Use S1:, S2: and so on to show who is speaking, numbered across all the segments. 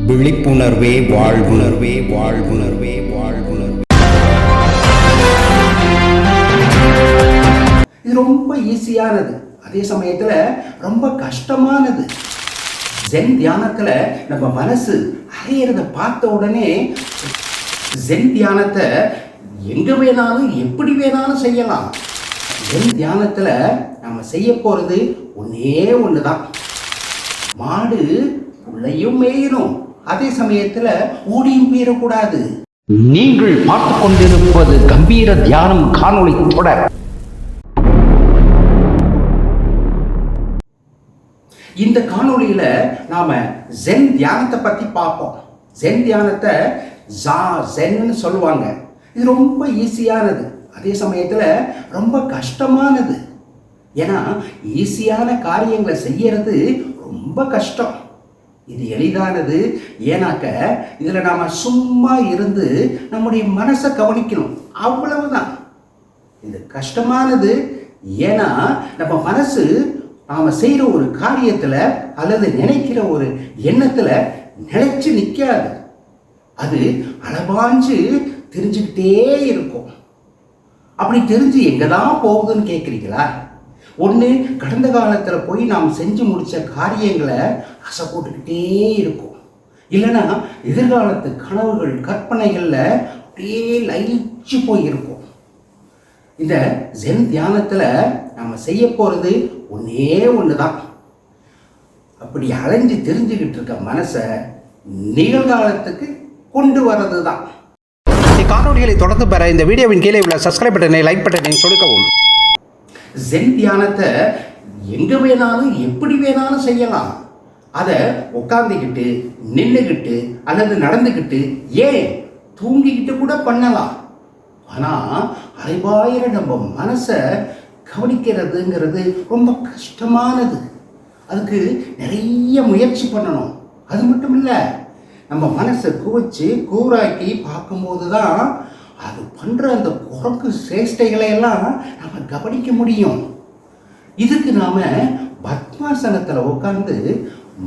S1: விழிப்புணர்வே வாழ்வுணர்வே வாழ்வுணர்வே வாழ்வுணர்வே.
S2: இது ரொம்ப ஈஸியானது, அதே சமயத்தில் ரொம்ப கஷ்டமானது. ஜென் தியானத்தில் நம்ம மனசு அறையிறத பார்த்த உடனே ஜென் தியானத்தை எங்கே வேணாலும் எப்படி வேணாலும் செய்யலாம். ஜென் தியானத்தில் நம்ம செய்ய போகிறது ஒன்றே ஒன்று தான். மாடு புள்ளையும் மேயணும், அதே சமயத்தில் ஓடியும் போயிடக்கூடாது.
S3: நீங்கள் பார்த்துக் கொண்டிருப்பது கம்பீர தியானம் காணொளி தொடர்.
S2: இந்த காணொளியில நாம ஜென் தியானத்தை பத்தி பார்ப்போம். ஜென் தியானத்தை ஜென்னு சொல்லுவாங்க. இது ரொம்ப ஈஸியானது, அதே சமயத்துல ரொம்ப கஷ்டமானது. ஏன்னா ஈஸியான காரியங்களை செய்யறது ரொம்ப கஷ்டம், இது எளிதானது. ஏன்னாக்க இதுல நாம சும்மா இருந்து நம்முடைய மனசை கவனிக்கணும், அவ்வளவுதான். இது கஷ்டமானது, ஏன்னா நம்ம மனசு நாம செய்கிற ஒரு காரியத்தில் அல்லது நினைக்கிற ஒரு எண்ணத்தில் நினைச்சு நிற்காது. அது அளவாஞ்சு தெரிஞ்சுக்கிட்டே இருக்கும். அப்படி தெரிஞ்சு எங்கே தான் போகுதுன்னு கேட்குறீங்களா? ஒன்று, கடந்த காலத்தில் போய் நாம் செஞ்சு முடித்த காரியங்களை அசை போட்டுக்கிட்டே இருக்கும். இல்லைன்னா எதிர்காலத்து கனவுகள் கற்பனைகளில் அப்படியே லயிச்சு போயிருக்கும். இந்த ஜென் தியானத்தில் நாம் செய்ய போகிறது ஒன்றே ஒன்று தான். அப்படி அலைஞ்சு தெரிஞ்சுக்கிட்டு இருக்க மனசை நிகழ்காலத்துக்கு கொண்டு வர்றது தான்.
S1: காணொலிகளை தொடர்ந்து பெற இந்த வீடியோவின் கீழே உள்ள சப்ஸ்கிரைப் பட்டனை லைக் பட்டனை சொடுக்கவும்.
S2: ஜென் தியானத்தை எங்கே வேணாலும் எப்படி வேணாலும் செய்யலாம். அதை உட்காந்துக்கிட்டு, நின்றுக்கிட்டு அல்லது நடந்துக்கிட்டு, ஏன் தூங்கிக்கிட்டு கூட பண்ணலாம். ஆனால் அலைபாயிர நம்ம மனசை கவனிக்கிறதுங்கிறது ரொம்ப கஷ்டமானது. அதுக்கு நிறைய முயற்சி பண்ணணும். அது மட்டும் இல்லை, நம்ம மனசை குவிச்சு கூராக்கி பார்க்கும்போது தான் அது பண்ணுற அந்த குரங்கு சேஷ்டைகளை எல்லாம் நம்ம கவனிக்க முடியும். இதுக்கு நாம் பத்மாசனத்தில் உட்காந்து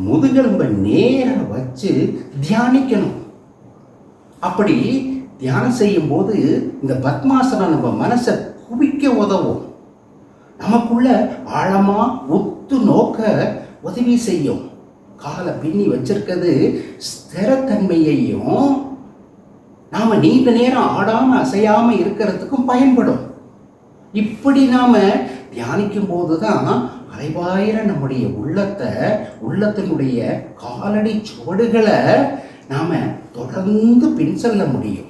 S2: முதுகெலும்பை நேராக வச்சு தியானிக்கணும். அப்படி தியானம் செய்யும் போது இந்த பத்மாசனம் நம்ம மனசை குவிக்க உதவும். நமக்குள்ள ஆழமா உத்து நோக்க உதவி செய்யும். காலை பின்னி வச்சிருக்கிறது ஸ்திரத்தன்மையையும் நாம நீண்ட நேரம் ஆடாம அசையாம இருக்கிறதுக்கும் பயன்படும். இப்படி நாம தியானிக்கும் போதுதான் அலைவாயிர நம்முடைய உள்ளத்தினுடைய காலடி சுவடுகளை நாம தொடர்ந்து பின் செல்ல முடியும்.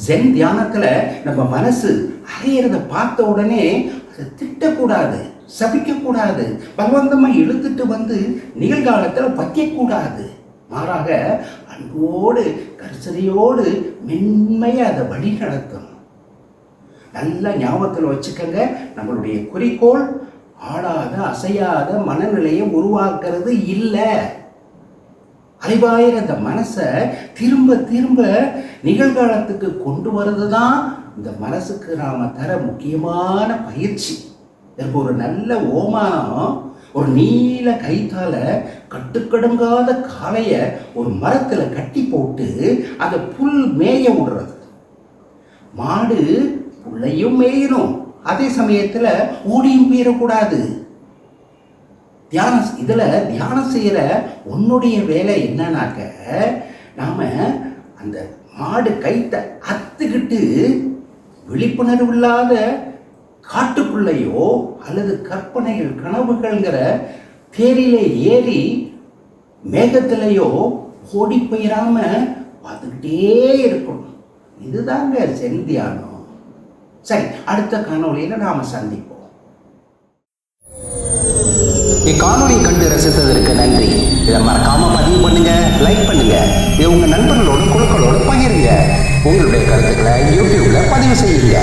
S2: ஜென் தியானத்துல நம்ம மனசு அறையிறத பார்த்த உடனே அதை திட்டக்கூடாது, சபிக்கக்கூடாது, பலவந்தமா இழுத்துட்டு வந்து நிகழ்காலத்துல வைக்கக்கூடாது. மாறாக அன்போடு கரிசனையோடு மென்மையா அதை வழி நடத்தணும். நல்ல ஞாபகத்தில் வச்சுக்கங்க, நம்மளுடைய குறிக்கோள் ஆடாத அசையாத மனநிலையை உருவாக்குறது இல்லை. அலைவாயிர அந்த மனசை திரும்ப திரும்ப நிகழ்காலத்துக்கு கொண்டு வர்றது தான் இந்த மனசுக்கு நாம தர முக்கியமான பயிற்சி. இதற்கு ஒரு நல்ல ஓமானம், ஒரு நீல கைத்தால கட்டுக்கடங்காத காளைய ஒரு மரத்துல கட்டி போட்டு அதை புல் மேய விடுறது. மாடு புள்ளையும் மேயணும், அதே சமயத்துல ஓடியும் போயிடக்கூடாது. தியானம் செய்யற உன்னுடைய வேலை என்னன்னாக்க, நாம அந்த மாடு கைத்தை அத்துக்கிட்டு விழிப்புணர்வு இல்லாத காட்டுக்குள்ளையோ அல்லது கற்பனைகள் கனவுகள்ங்கிற தேரிலே ஏறி மேகத்திலேயோ ஓடி போயிடாம பார்த்துக்கிட்டே இருக்கணும். இதுதாங்க ஜென் தியானம். சரி, அடுத்த காணொளியில நாம சந்திப்போம்.
S3: இக்காணொலியை கண்டு ரசித்ததற்கு நன்றி. இதை மறக்காம பதிவு பண்ணுங்க, லைக் பண்ணுங்க, இது உங்க நண்பர்களோட குழுக்களோட பகிருங்க. உங்களுடைய கருத்துக்களை யூடியூப்ல பதிவு செய்யுங்க.